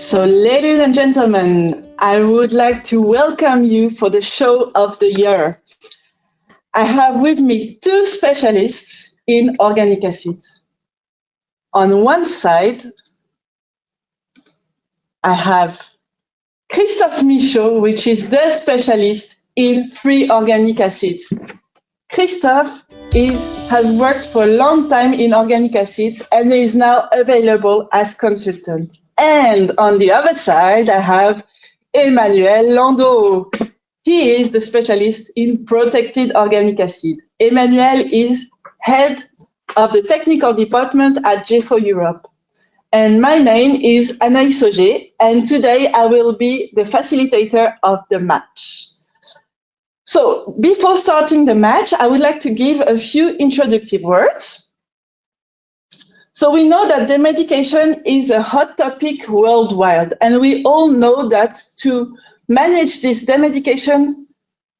So, ladies and gentlemen, I would like to welcome you for the show of the year. I have with me two specialists in organic acids. On one side, I have Christophe Michaud, which is the specialist in free organic acids. Christophe has worked for a long time in organic acids and is now available as consultant. And on the other side, I have Emmanuel Landau. He is the specialist in protected organic acid. Emmanuel is head of the technical department at Jefo Europe. And my name is Anaïs Auger, and today I will be the facilitator of the match. So before starting the match, I would like to give a few introductive words. So we know that the medication is a hot topic worldwide, and we all know that to manage this demedication,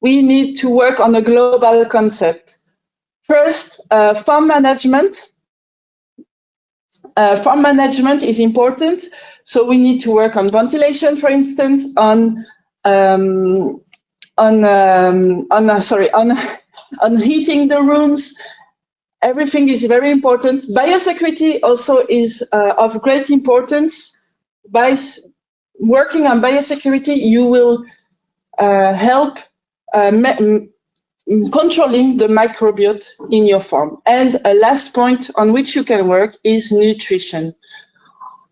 we need to work on a global concept. First, farm management. Farm management is important, so we need to work on ventilation, for instance, on heating the rooms. Everything is very important. Biosecurity also is of great importance. By working on biosecurity, you will help controlling the microbiota in your farm. And a last point on which you can work is nutrition.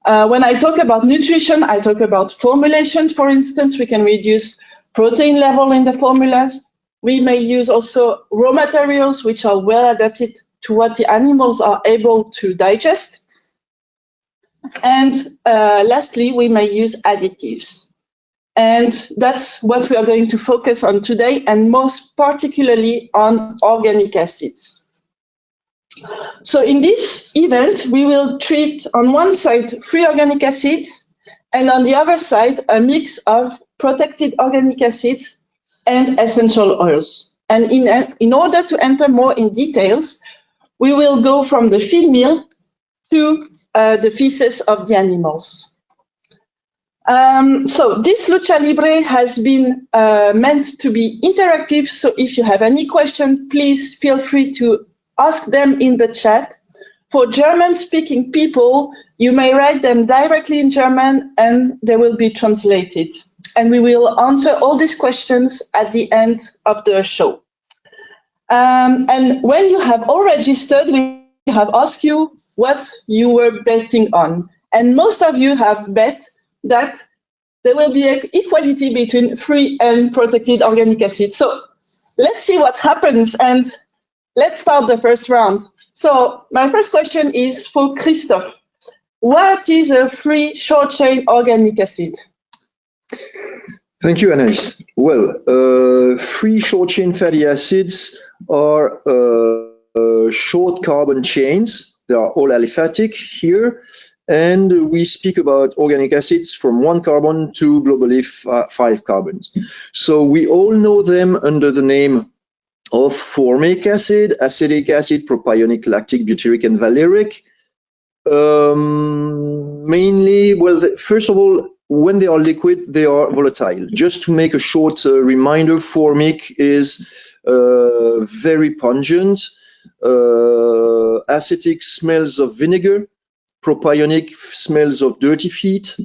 When I talk about nutrition, I talk about formulation, for instance. We can reduce protein level in the formulas. We may use also raw materials which are well adapted to what the animals are able to digest. And lastly, we may use additives. And that's what we are going to focus on today, and most particularly on organic acids. So in this event, we will treat on one side free organic acids, and on the other side, a mix of protected organic acids and essential oils. And in order to enter more in details, we will go from the feed meal to the feces of the animals. So this Lucha Libre has been meant to be interactive. So if you have any questions, please feel free to ask them in the chat. For German-speaking people, you may write them directly in German and they will be translated. And we will answer all these questions at the end of the show. And when you have all registered, we have asked you what you were betting on. And most of you have bet that there will be an equality between free and protected organic acid. So let's see what happens, and let's start the first round. So my first question is for Christophe. What is a free short-chain organic acid? Thank you, Anaïs. Well, free short-chain fatty acids are short carbon chains. They are all aliphatic here. And we speak about organic acids from 1 carbon to globally 5 carbons. So we all know them under the name of formic acid, acetic acid, propionic, lactic, butyric, and valeric. Mainly, well, first of all, when they are liquid, they are volatile. Just to make a short reminder, formic is very pungent. Acetic smells of vinegar. Propionic smells of dirty feet.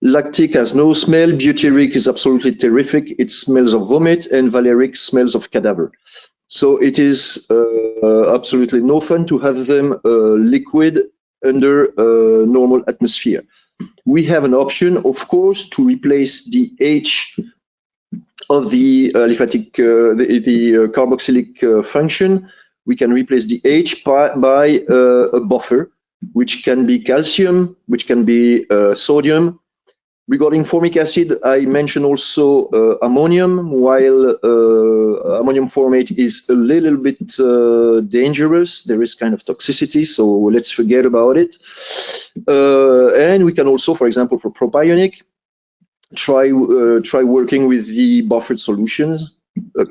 Lactic has no smell. Butyric is absolutely terrific. It smells of vomit. And valeric smells of cadaver. So it is absolutely no fun to have them liquid under normal atmosphere. We have an option, of course, to replace the H of the aliphatic, the carboxylic function. We can replace the H by a buffer, which can be calcium, which can be sodium. Regarding formic acid, I mentioned also ammonium, while ammonium formate is a little bit dangerous. There is kind of toxicity, so let's forget about it. And we can also, for example, for propionic, try working with the buffered solutions,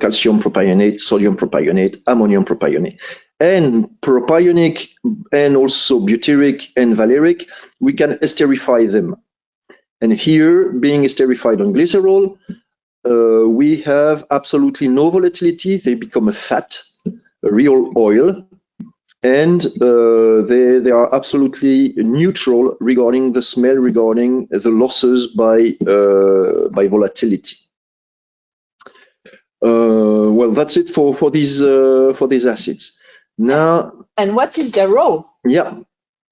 calcium propionate, sodium propionate, ammonium propionate. And propionic and also butyric and valeric, we can esterify them. And here, being esterified on glycerol, we have absolutely no volatility. They become a fat, a real oil, and they are absolutely neutral regarding the smell, regarding the losses by volatility. Well, that's it for these acids. Now, and what is their role? Yeah.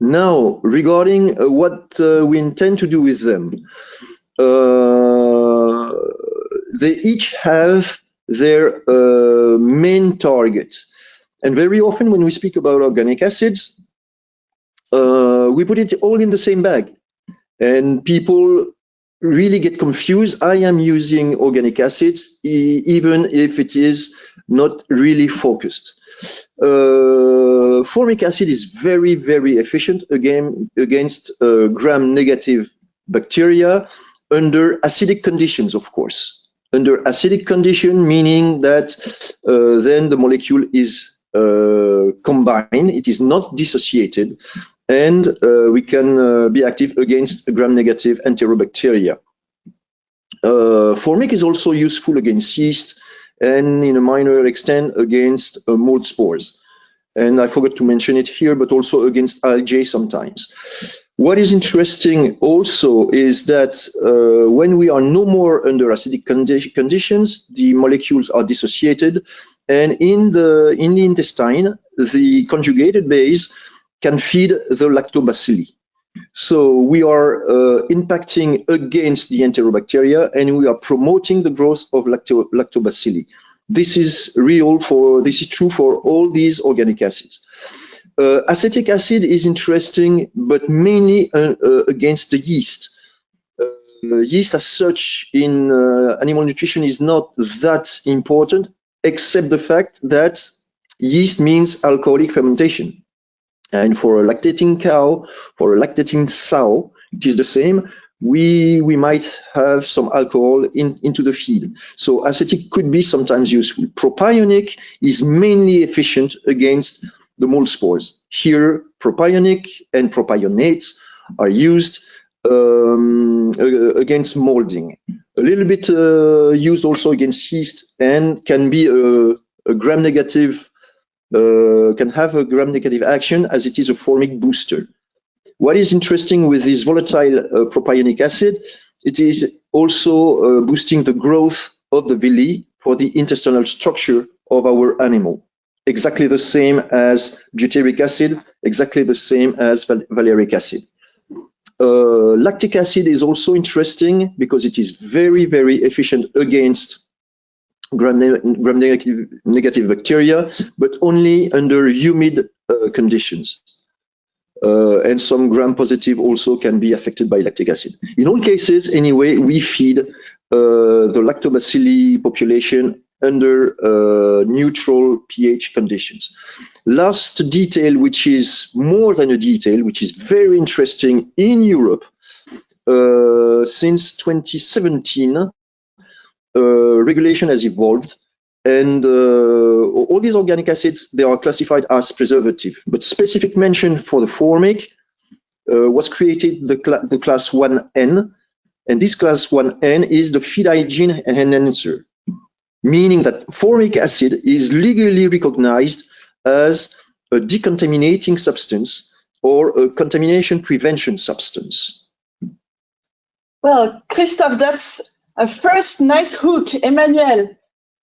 Now, regarding what we intend to do with them, they each have their main target. And very often when we speak about organic acids, we put it all in the same bag. And people really get confused. I am using organic acids, even if it is not really focused. Formic acid is very, very efficient against gram-negative bacteria under acidic conditions, of course. Under acidic condition, meaning that then the molecule is combined, it is not dissociated, and we can be active against gram-negative enterobacteria. Formic is also useful against yeast and in a minor extent against mold spores. And I forgot to mention it here, but also against algae sometimes. What is interesting also is that when we are no more under acidic conditions, the molecules are dissociated, and in the intestine, the conjugated base can feed the lactobacilli. So we are impacting against the enterobacteria, and we are promoting the growth of lactobacilli. This is true for all these organic acids. Acetic acid is interesting, but mainly against the yeast. Yeast as such in animal nutrition is not that important, except the fact that yeast means alcoholic fermentation. And for a lactating cow, for a lactating sow, it is the same. We might have some alcohol into the feed. So acetic could be sometimes useful. Propionic is mainly efficient against the mold spores. Here, propionic and propionates are used against molding. A little bit used also against yeast, and can be a gram-negative can have a gram-negative action, as it is a formic booster. What is interesting with this volatile propionic acid, it is also boosting the growth of the villi for the intestinal structure of our animal. Exactly the same as butyric acid, exactly the same as valeric acid. Lactic acid is also interesting because it is very, very efficient against gram-negative bacteria, but only under humid conditions. And some gram-positive also can be affected by lactic acid. In all cases, anyway, we feed the lactobacilli population under neutral pH conditions. Last detail, which is more than a detail, which is very interesting in Europe, since 2017, regulation has evolved, and all these organic acids, they are classified as preservative, but specific mention for the formic was created the class 1N, and this class 1N is the feed hygiene enhancer, meaning that formic acid is legally recognized as a decontaminating substance or a contamination prevention substance. Well, Christophe, that's a first nice hook. Emmanuel,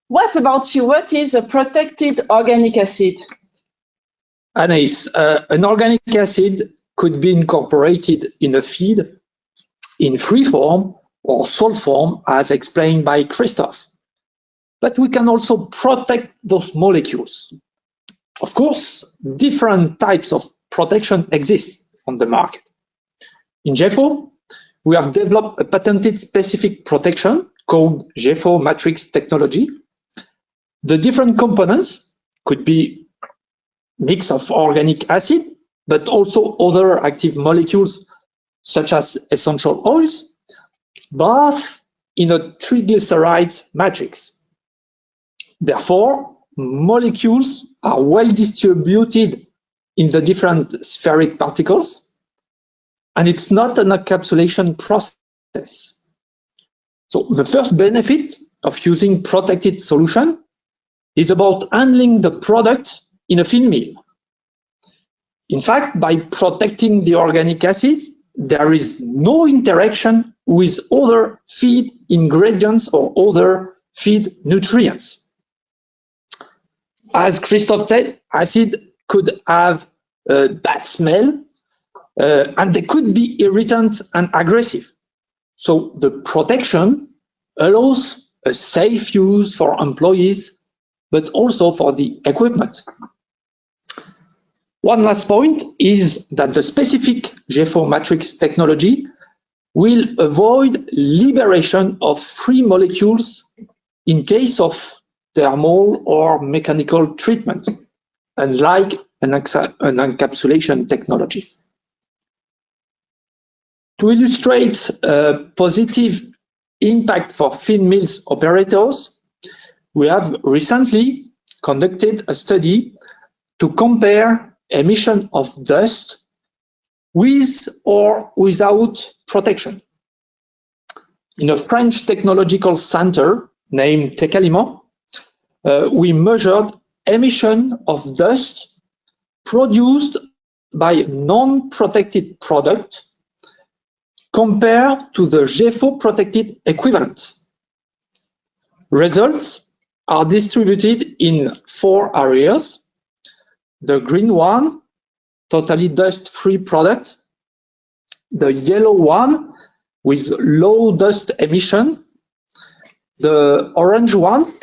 what about you? What is a protected organic acid? Anaïs, an organic acid could be incorporated in a feed in free form or salt form, as explained by Christophe. But we can also protect those molecules. Of course, different types of protection exist on the market. In Jefo, we have developed a patented specific protection called Jefo matrix technology. The different components could be mix of organic acid, but also other active molecules such as essential oils, both in a triglycerides matrix. Therefore, molecules are well distributed in the different spheric particles, and it's not an encapsulation process. So the first benefit of using protected solution is about handling the product in a feed mill. In fact, by protecting the organic acids, there is no interaction with other feed ingredients or other feed nutrients. As Christophe said, acid could have a bad smell and they could be irritant and aggressive. So the protection allows a safe use for employees, but also for the equipment. One last point is that the specific Jefo matrix technology will avoid liberation of free molecules in case of thermal or mechanical treatment, unlike an encapsulation technology. To illustrate a positive impact for feed mills operators, we have recently conducted a study to compare emission of dust with or without protection. In a French technological center named Tecalimo, we measured emission of dust produced by non-protected product compared to the Jefo protected equivalent. Results are distributed in 4 areas. The green one, totally dust-free product. The yellow one with low dust emission. The orange one,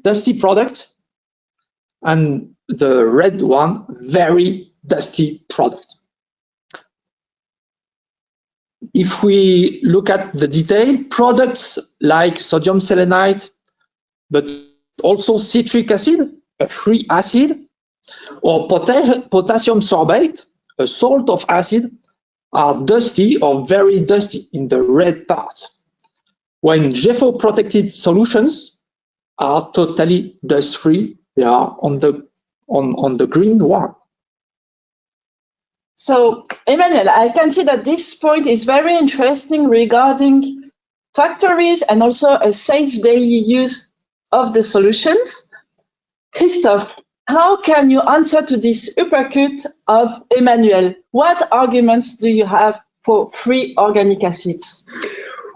dusty product. And the red one, very dusty product. If we look at the detail, products like sodium selenite, but also citric acid, a free acid, or potassium sorbate, a salt of acid, are dusty or very dusty in the red part, when Jefo protected solutions are totally dust-free. They are on the green one. So, Emmanuel, I can see that this point is very interesting regarding factories and also a safe daily use of the solutions. Christophe, how can you answer to this uppercut of Emmanuel? What arguments do you have for free organic acids?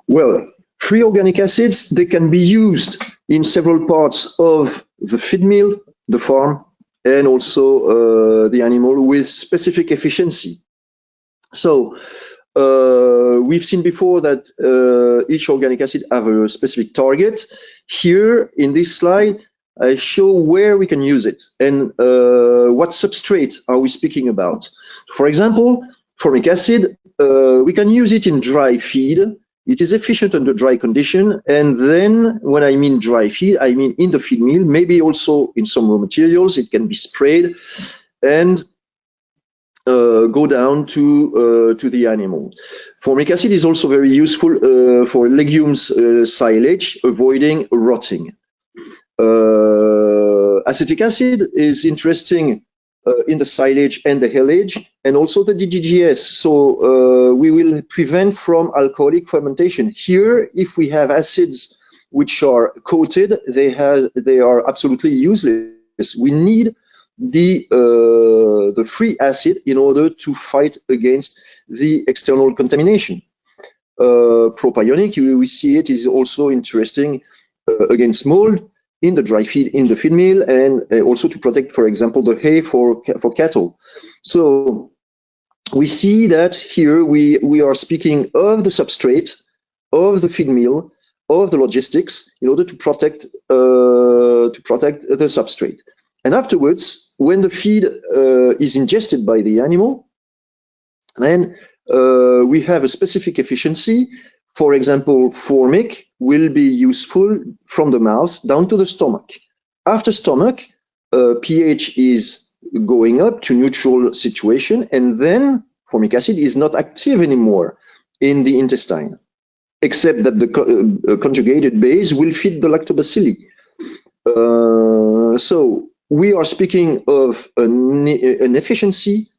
Well, free organic acids, they can be used in several parts of the feed mill, the farm, and also the animal with specific efficiency. So we've seen before that each organic acid have a specific target. Here in this slide, I show where we can use it and what substrate are we speaking about. For example, formic acid, we can use it in dry feed. It is efficient under dry condition, and then when I mean dry feed, I mean in the feed mill, maybe also in some raw materials. It can be sprayed and go down to the animal. Formic acid is also very useful for legumes silage, avoiding rotting. Acetic acid is interesting in the silage and the haylage, and also the DGGS. So we will prevent from alcoholic fermentation. Here, if we have acids which are coated, they are absolutely useless. We need the free acid in order to fight against the external contamination. Propionic, we see it is also interesting against mold in the dry feed in the feed mill, and also to protect, for example, the hay for cattle. So we see that here we are speaking of the substrate, of the feed mill, of the logistics in order to protect the substrate. And afterwards, when the feed is ingested by the animal, then we have a specific efficiency. For example, formic will be useful from the mouth down to the stomach. After stomach, pH is going up to neutral situation, and then formic acid is not active anymore in the intestine, except that the conjugated base will feed the lactobacilli. So we are speaking of an efficiency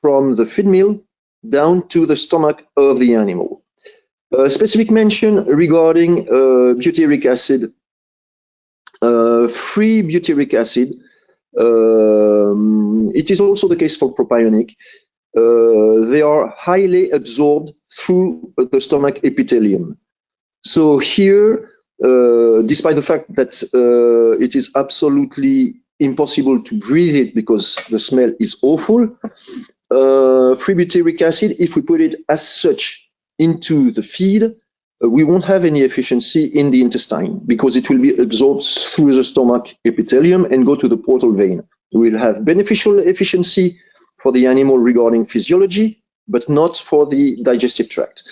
from the feed mill down to the stomach of the animal. A specific mention regarding butyric acid. Free butyric acid. It is also the case for propionic. They are highly absorbed through the stomach epithelium. So here, despite the fact that it is absolutely impossible to breathe it because the smell is awful, free butyric acid, if we put it as such into the feed, we won't have any efficiency in the intestine because it will be absorbed through the stomach epithelium and go to the portal vein. We'll have beneficial efficiency for the animal regarding physiology, but not for the digestive tract.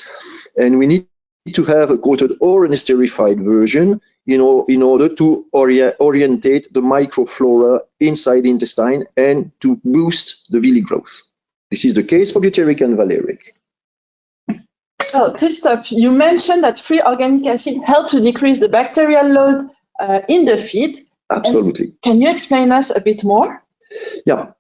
And we need to have a coated or an esterified version in order to orientate the microflora inside the intestine and to boost the villi growth. This is the case for butyric and valeric. Well, Christophe, you mentioned that free organic acid helps to decrease the bacterial load in the feed. Absolutely. And can you explain us a bit more? Yeah.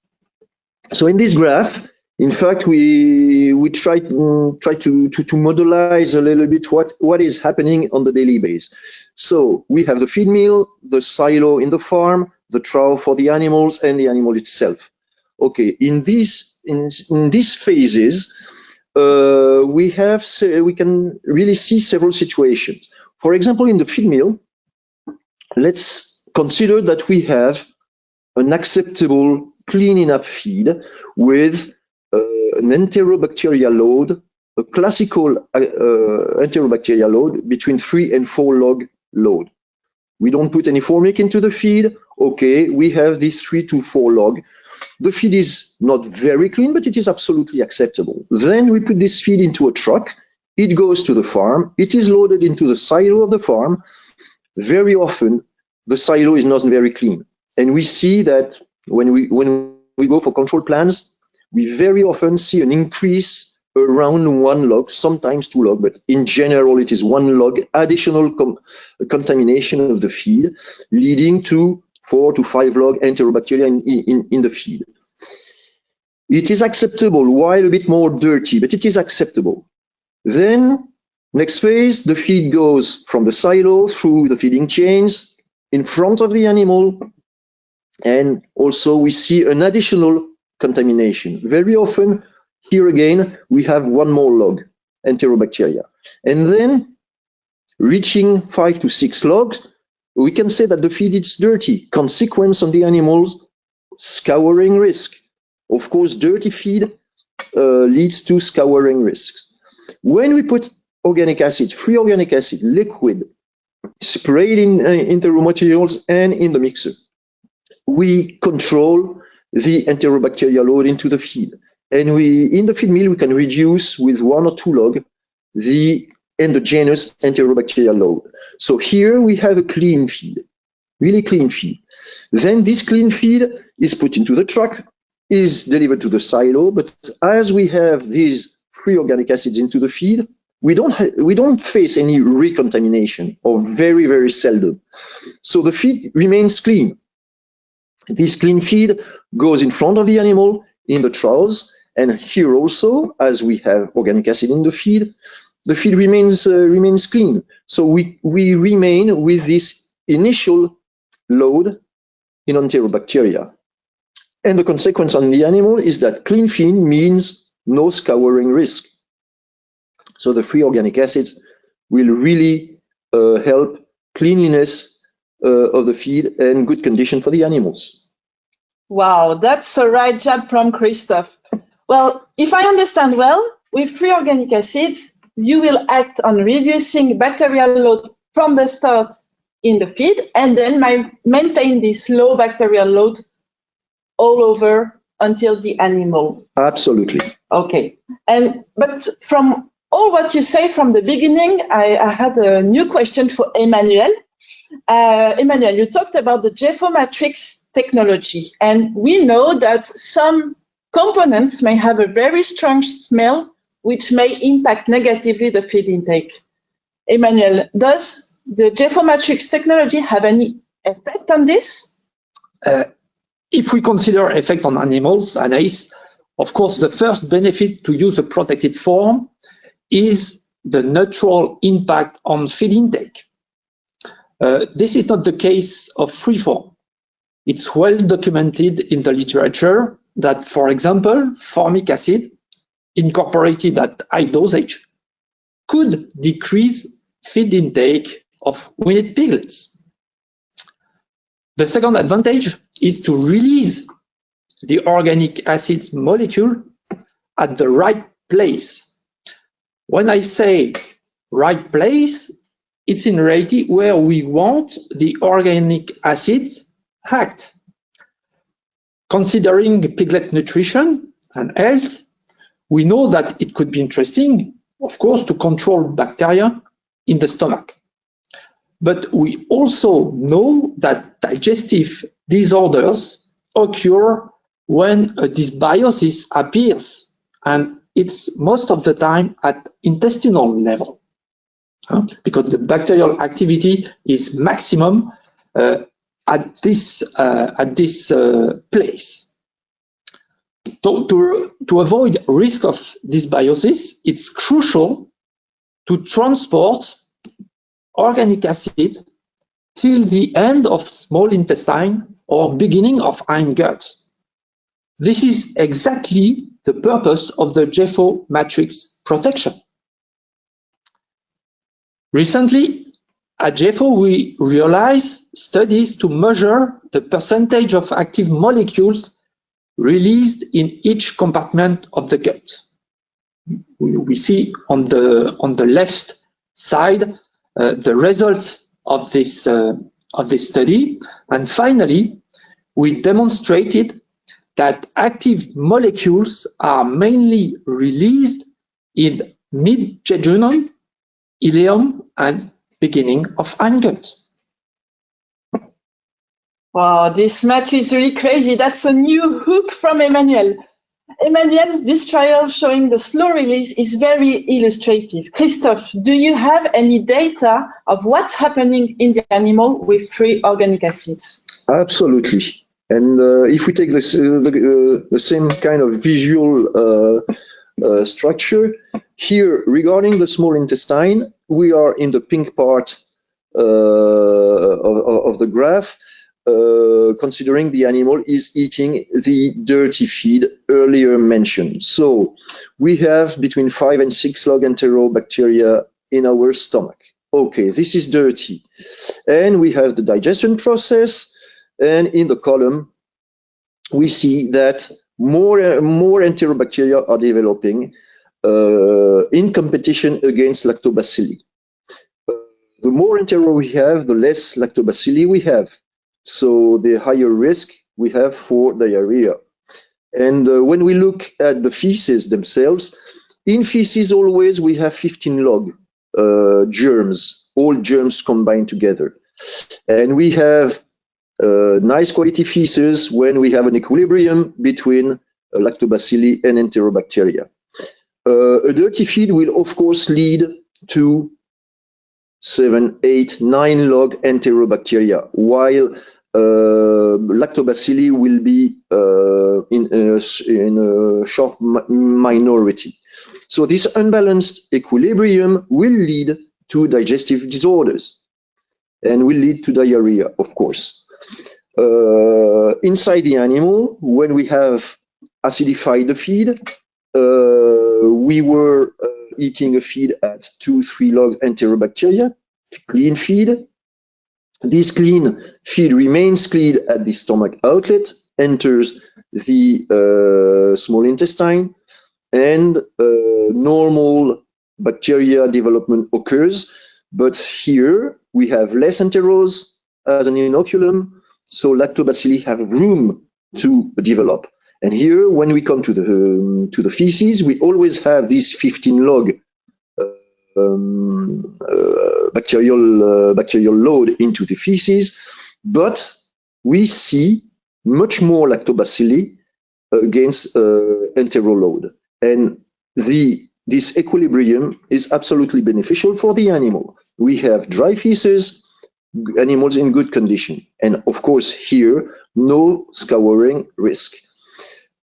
So in this graph, in fact, we try to modelize a little bit what is happening on the daily basis. So we have the feed mill, the silo in the farm, the trough for the animals, and the animal itself. Okay, in these phases, we can really see several situations. For example, in the feed mill, let's consider that we have an acceptable, clean enough feed with an enterobacterial load, a classical enterobacterial load between 3 and 4 log load. We don't put any formic into the feed. Okay, we have this 3 to 4 log. The feed is not very clean, but it is absolutely acceptable. Then we put this feed into a truck. It goes to the farm. It is loaded into the silo of the farm. Very often, the silo is not very clean. And we see that when we go for control plans, we very often see an increase around 1 log, sometimes 2 log, but in general, it is 1 log additional contamination of the feed, leading to 4 to 5 log enterobacteria in the feed. It is acceptable, while a bit more dirty, but it is acceptable. Then, next phase, the feed goes from the silo through the feeding chains in front of the animal, and also we see an additional contamination. Very often, here again, we have 1 more log, enterobacteria. And then, reaching 5 to 6 logs, we can say that the feed is dirty. Consequence on the animals, scouring risk. Of course, dirty feed leads to scouring risks. When we put organic acid, free organic acid, liquid, sprayed in the raw materials and in the mixer, we control the enterobacterial load into the feed. And in the feed mill, we can reduce with 1 or 2 log the endogenous enterobacterial load. So here we have a clean feed, really clean feed. Then this clean feed is put into the truck, is delivered to the silo, but as we have these free organic acids into the feed, we don't face any recontamination, or very, very seldom. So the feed remains clean. This clean feed goes in front of the animal in the troughs, and here also, as we have organic acid in the feed remains clean. So we remain with this initial load in enterobacteria. And the consequence on the animal is that clean feed means no scouring risk. So the free organic acids will really help cleanliness of the feed and good condition for the animals. Wow, that's a right job from Christophe. Well, if I understand well, with free organic acids, you will act on reducing bacterial load from the start in the feed and then maintain this low bacterial load all over until the animal. Absolutely. Okay. But from all what you say from the beginning, I had a new question for Emmanuel. Emmanuel, you talked about the Jefo matrix technology, and we know that some components may have a very strong smell, which may impact negatively the feed intake. Emmanuel, does the Jefo matrix technology have any effect on this? If we consider effect on animals, Anaïs, of course, the first benefit to use a protected form is the natural impact on feed intake. This is not the case of freeform. It's well documented in the literature that, for example, formic acid incorporated at high dosage could decrease feed intake of weaned piglets. The second advantage is to release the organic acids molecule at the right place. When I say right place, it's in reality where we want the organic acids act. Considering piglet nutrition and health, we know that it could be interesting, of course, to control bacteria in the stomach. But we also know that digestive disorders occur when a dysbiosis appears, and it's most of the time at intestinal level, because the bacterial activity is maximum at this place. To avoid risk of dysbiosis, it's crucial to transport organic acid till the end of small intestine or beginning of hindgut. This is exactly the purpose of the Jefo matrix protection. Recently, at Jefo, we realized studies to measure the percentage of active molecules released in each compartment of the gut. We see on the left side the result of this study, and finally, we demonstrated that active molecules are mainly released in mid-jejunum, ileum, and beginning of hindgut. Wow, this match is really crazy. That's a new hook from Emmanuel. Emmanuel, this trial showing the slow release is very illustrative. Christophe, do you have any data of what's happening in the animal with free organic acids? Absolutely. And if we take this, the same kind of visual structure, here regarding the small intestine, we are in the pink part of the graph, considering the animal is eating the dirty feed earlier mentioned. So we have between 5 and 6 log enterobacteria in our stomach. Okay, this is dirty. And we have the digestion process. And in the column, we see that more enterobacteria are developing in competition against lactobacilli. The more entero we have, the less lactobacilli we have. So the higher risk we have for diarrhea. And when we look at the feces themselves, in feces always we have 15 log germs, all germs combined together. And we have nice quality feces when we have an equilibrium between lactobacilli and enterobacteria. A dirty feed will of course lead to 7, 8, 9 log enterobacteria, while lactobacilli will be in a short minority. So this unbalanced equilibrium will lead to digestive disorders and will lead to diarrhea, of course. Inside the animal, when we have acidified the feed, we were eating a feed at 2-3 logs enterobacteria, clean feed. This clean feed remains clean at the stomach outlet, enters the small intestine, and normal bacteria development occurs. But here we have less enteros as an inoculum, so lactobacilli have room to develop. And here, when we come to the feces, we always have these 15 log bacterial load into the feces, but we see much more lactobacilli against entero load. And this equilibrium is absolutely beneficial for the animal. We have dry feces, animals in good condition. And of course, here, no scouring risk.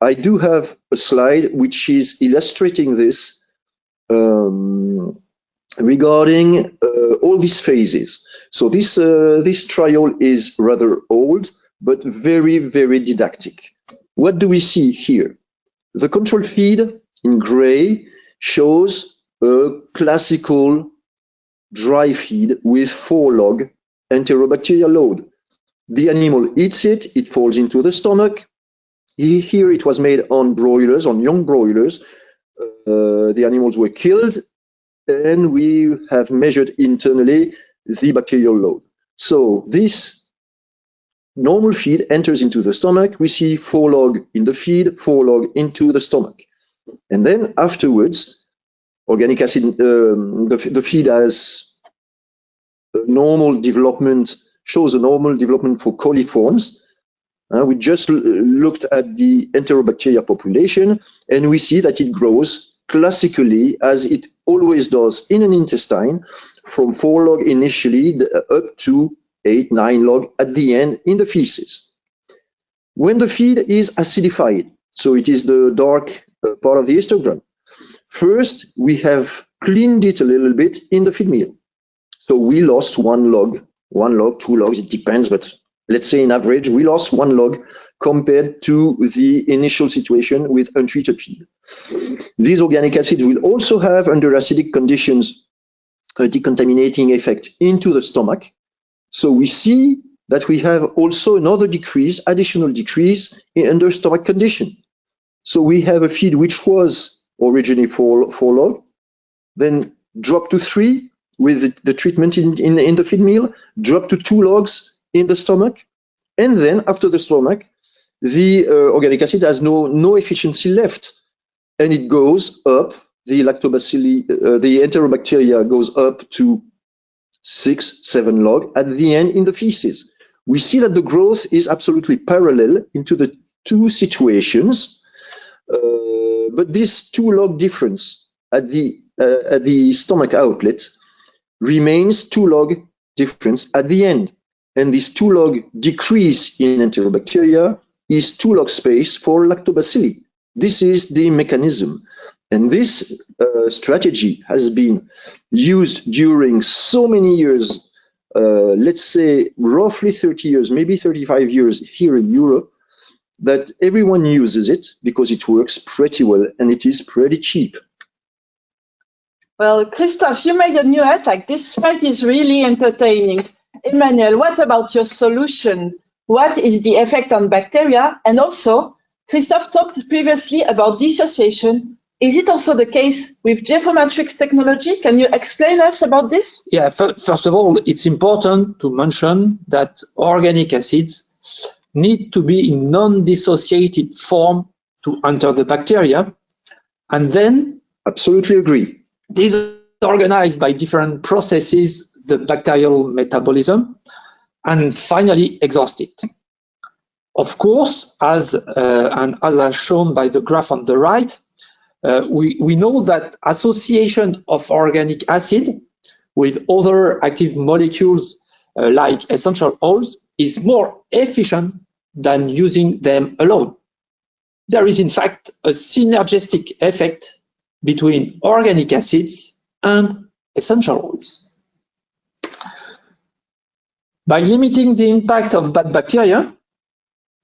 I do have a slide which is illustrating this regarding all these phases. So this trial is rather old, but very, very didactic. What do we see here? The control feed in gray shows a classical dry feed with 4 log enterobacterial load. The animal eats it, it falls into the stomach. Here it was made on broilers, on young broilers. The animals were killed, and we have measured internally the bacterial load. So this normal feed enters into the stomach. We see 4 log in the feed, 4 log into the stomach. And then afterwards, organic acid, the feed has a normal development, shows a normal development for coliforms. We just looked at the enterobacteria population, and we see that it grows classically, as it always does in an intestine, from 4 log initially up to 8, 9 log at the end in the feces. When the feed is acidified, so it is the dark part of the histogram, first we have cleaned it a little bit in the feed meal. So we lost 1 log, 2 logs, it depends, but let's say in average, we lost 1 log compared to the initial situation with untreated feed. These organic acids will also have, under acidic conditions, a decontaminating effect into the stomach. So we see that we have also another decrease, additional decrease under stomach condition. So we have a feed which was originally 4 log, then dropped to 3 with the treatment in the feed meal, dropped to 2 logs in the stomach, and then after the stomach, the organic acid has no efficiency left, and it goes up. The lactobacilli, the enterobacteria goes up to 6, 7 log at the end in the feces. We see that the growth is absolutely parallel into the two situations, but this 2 log difference at the stomach outlet remains 2 log difference at the end. And this 2 log decrease in enterobacteria is 2 log space for lactobacilli. This is the mechanism. And this strategy has been used during so many years, let's say roughly 30 years, maybe 35 years here in Europe, that everyone uses it because it works pretty well and it is pretty cheap. Well, Christophe, you made a new attack. This fight is really entertaining. Emmanuel, what about your solution? What is the effect on bacteria? And also, Christophe talked previously about dissociation. Is it also the case with Jefo matrix technology? Can you explain us about this? Yeah, first of all, it's important to mention that organic acids need to be in non-dissociated form to enter the bacteria, and then absolutely agree. These are organized by different processes, the bacterial metabolism, and finally exhausted. Of course, as shown by the graph on the right, we know that association of organic acid with other active molecules like essential oils is more efficient than using them alone. There is in fact a synergistic effect between organic acids and essential oils. By limiting the impact of bad bacteria,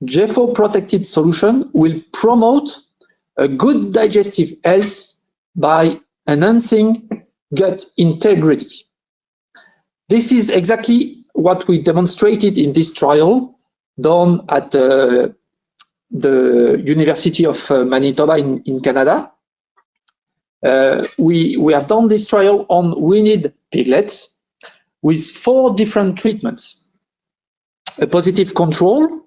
Jefo protected solution will promote a good digestive health by enhancing gut integrity. This is exactly what we demonstrated in this trial done at the University of Manitoba in Canada. We have done this trial on weaned piglets with 4 different treatments. A positive control,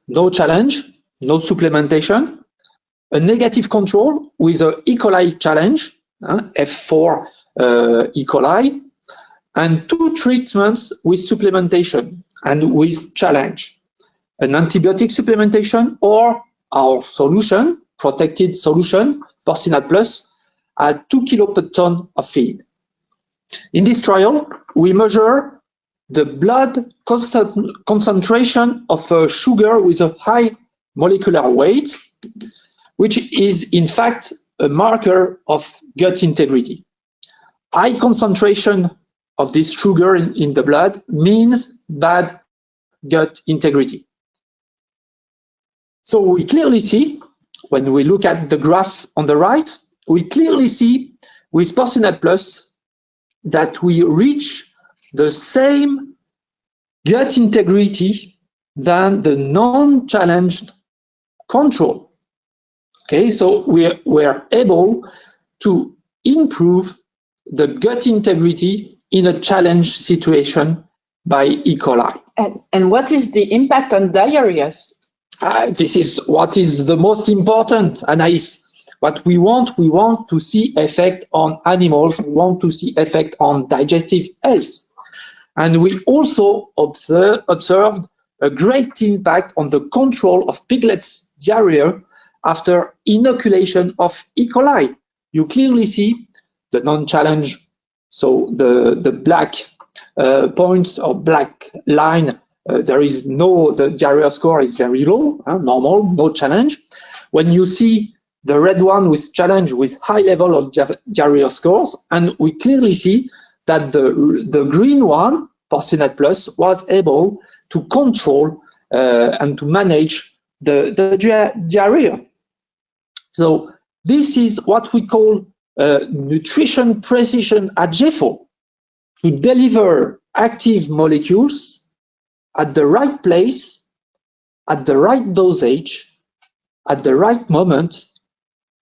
no challenge, no supplementation. A negative control with an E. coli challenge, F4 E. coli, and 2 treatments with supplementation and with challenge. An antibiotic supplementation or our solution, protected solution, Porcinat Plus, at 2 kg per ton of feed. In this trial, we measure the blood concentration of a sugar with a high molecular weight, which is in fact a marker of gut integrity. high concentration of this sugar in the blood means bad gut integrity. So we clearly see, when we look at the graph on the right, we clearly see with Porcinat Plus that we reach the same gut integrity than the non-challenged control. Okay, so we're able to improve the gut integrity in a challenge situation by E. coli. And what is the impact on diarrhea? This is what is the most important, Anaïs. What we want to see effect on animals, we want to see effect on digestive health. And we also observed a great impact on the control of piglets' diarrhea after inoculation of E. coli. You clearly see the non-challenge, so the black points or black line, the diarrhea score is very low, normal, no challenge. When you see the red one with challenge with high level of diarrhea scores, and we clearly see that the green one, Porcinat Plus, was able to control and to manage the diarrhea. So this is what we call nutrition precision at Jefo, to deliver active molecules at the right place, at the right dosage, at the right moment,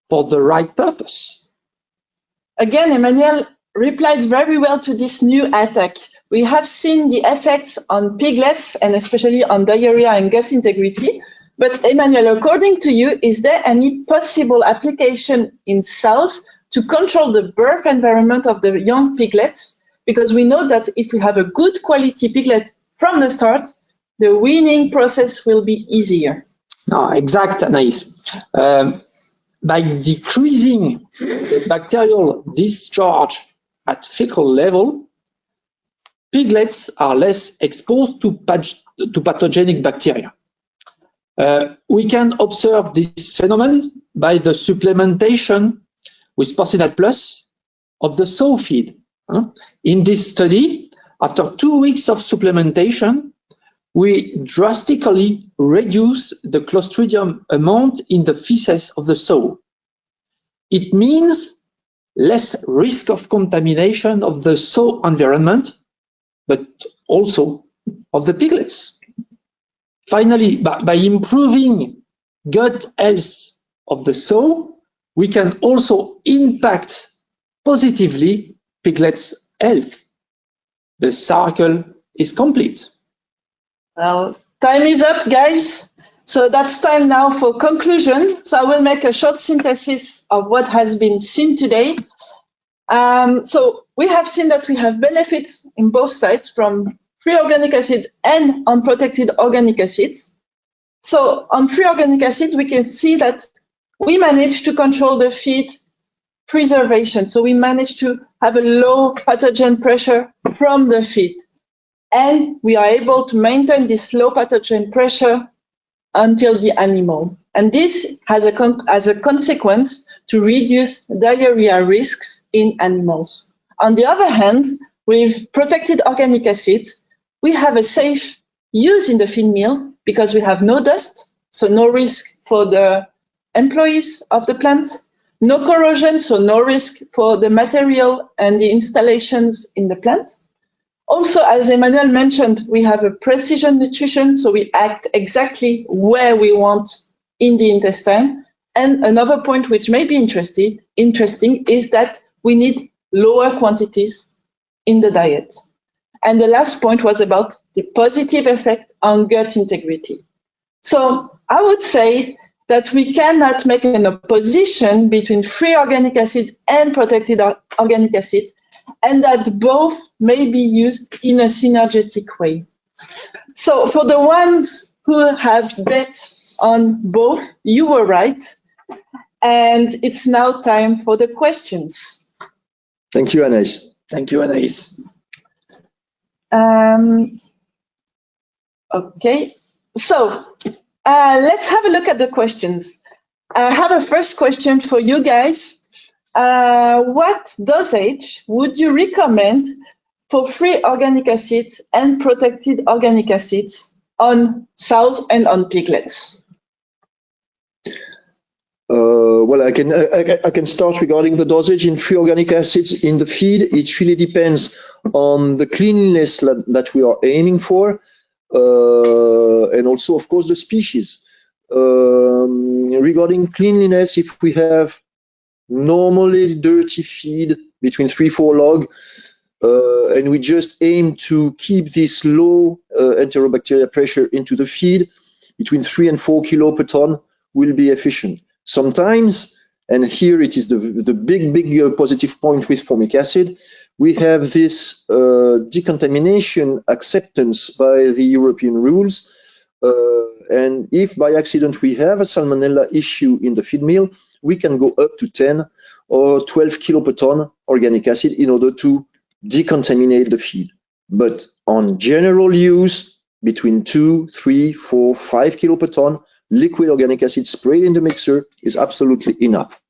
for the right purpose. Again, Emmanuel replied very well to this new attack. We have seen the effects on piglets and especially on diarrhea and gut integrity. But Emmanuel, according to you, is there any possible application in south to control the birth environment of the young piglets? Because we know that if we have a good quality piglet from the start, the weaning process will be easier. No, exact, Anaïs. By decreasing the bacterial discharge at fecal level, piglets are less exposed to pathogenic bacteria. We can observe this phenomenon by the supplementation with Porcinat Plus of the sow feed. In this study, after 2 weeks of supplementation, we drastically reduce the Clostridium amount in the feces of the sow. It means less risk of contamination of the sow environment, but also of the piglets. Finally, by improving gut health of the sow, we can also impact positively piglets' health. The cycle is complete. Well, time is up, guys. So that's time now for conclusion. So I will make a short synthesis of what has been seen today. So we have seen that we have benefits in both sides from free organic acids and unprotected organic acids. So on free organic acid, we can see that we managed to control the feed preservation. So we managed to have a low pathogen pressure from the feed. And we are able to maintain this low pathogen pressure until the animal. And this has as a consequence to reduce diarrhea risks in animals. On the other hand, with protected organic acids, we have a safe use in the feed mill because we have no dust, so no risk for the employees of the plants, no corrosion, so no risk for the material and the installations in the plant. Also, as Emmanuel mentioned, we have a precision nutrition, so we act exactly where we want in the intestine. And another point which may be interesting is that we need lower quantities in the diet. And the last point was about the positive effect on gut integrity. So I would say that we cannot make an opposition between free organic acids and protected organic acids, and that both may be used in a synergetic way. So for the ones who have bet on both, you were right. And it's now time for the questions. Thank you, Anaïs. Thank you, Anaïs. Okay, so let's have a look at the questions. I have a first question for you guys. what dosage would you recommend for free organic acids and protected organic acids on sows and on piglets? Well, I can start regarding the dosage in free organic acids in the feed. It really depends on the cleanliness that we are aiming for, and also, of course, the species. Regarding cleanliness, if we have normally dirty feed between 3-4 log, and we just aim to keep this low enterobacteria pressure into the feed, between 3 and 4 kilo per ton will be efficient. Sometimes, and here it is the big positive point with formic acid, we have this decontamination acceptance by the European rules. And if by accident we have a salmonella issue in the feed mill, we can go up to 10 or 12 kilo per ton organic acid in order to decontaminate the feed. But on general use, between 2, 3, 4, 5 kilo per ton, liquid organic acid sprayed in the mixer is absolutely enough.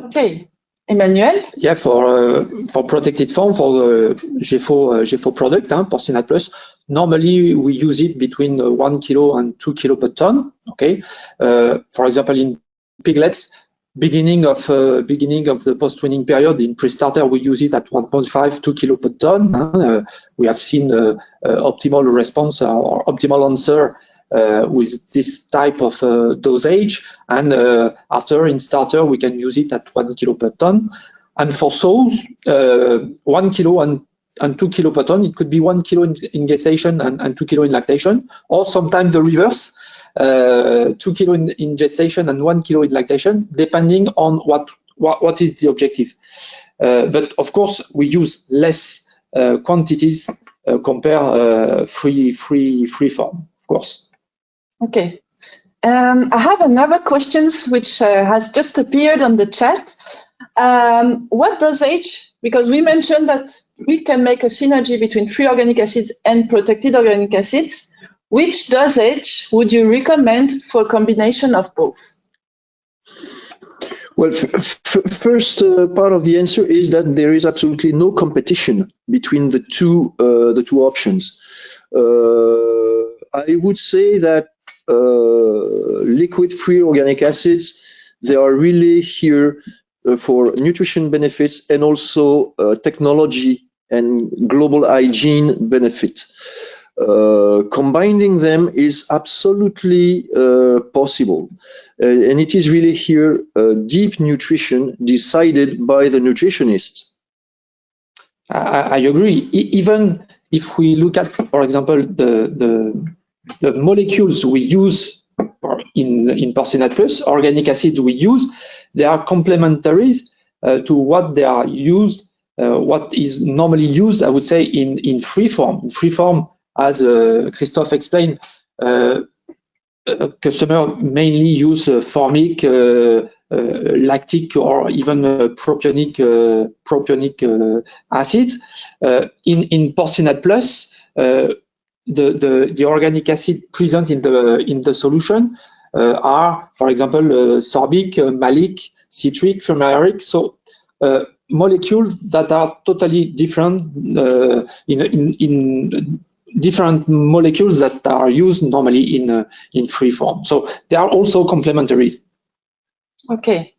Okay. Emmanuel? Yeah, for protected form, for the Jefo product, Porcinat Plus, normally we use it between 1 kilo and 2 kilo per ton. Okay, for example, in piglets, beginning of the post-weaning period in pre-starter, we use it at 1.5, 2 kilo per ton. We have seen optimal response or optimal answer with this type of dosage, and after in starter we can use it at 1 kilo per ton. And for sows, 1 kilo and 2 kilo per ton. It could be 1 kilo in gestation and 2 kilo in lactation, or sometimes the reverse, 2 kilo in gestation and 1 kilo in lactation, depending on what is the objective. But of course we use less quantities compare free form, of course. Okay. I have another question which has just appeared on the chat. What dosage, because we mentioned that we can make a synergy between free organic acids and protected organic acids, which dosage would you recommend for a combination of both? Well, first part of the answer is that there is absolutely no competition between the two options. I would say that liquid free organic acids, they are really here for nutrition benefits and also technology and global hygiene benefit. Combining them is absolutely possible. And it is really here deep nutrition decided by the nutritionists. I agree. Even if we look at, for example, the molecules we use in Porcinat Plus, organic acids we use, they are complementaries to what they are used, what is normally used, I would say, in free form. In free form, as Christophe explained, customers mainly use formic, lactic, or even propionic acids. In Porcinat Plus, the organic acid present in the solution are, for example, sorbic, malic, citric, fumaric. So molecules that are totally different in different molecules that are used normally in free form. So they are also complementaries. Okay.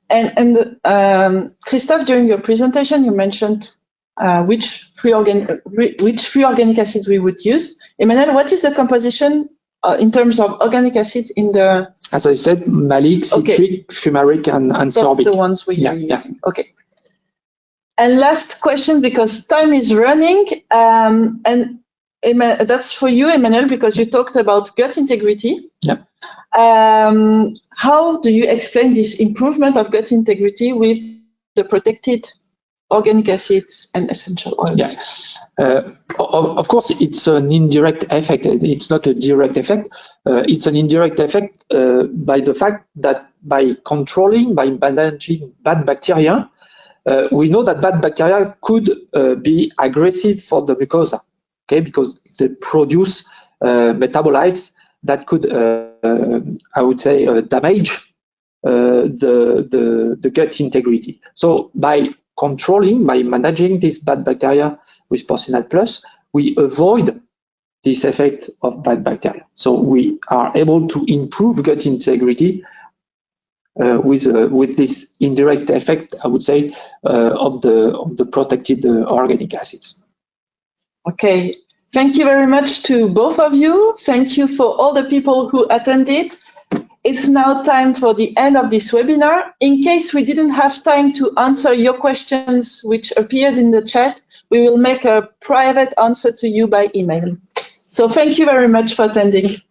And Christophe, during your presentation, you mentioned which free organic acid we would use. Emmanuel, what is the composition in terms of organic acids in the? As I said, malic, citric, fumaric, and sorbic. That's the ones we are using. Yeah. Okay. And last question, because time is running, and that's for you, Emmanuel, because you talked about gut integrity. Yeah. How do you explain this improvement of gut integrity with the protected organic acids and essential oils? Yeah. Of course, it's an indirect effect. It's not a direct effect. It's an indirect effect by the fact that by controlling, by managing bad bacteria, we know that bad bacteria could be aggressive for the mucosa, okay, because they produce metabolites that could, I would say, damage the gut integrity. So by managing this bad bacteria with Porcinat Plus, we avoid this effect of bad bacteria. So we are able to improve gut integrity with this indirect effect, I would say, of the protected organic acids. Okay, thank you very much to both of you. Thank you for all the people who attended. It's now time for the end of this webinar. In case we didn't have time to answer your questions which appeared in the chat, we will make a private answer to you by email. So thank you very much for attending.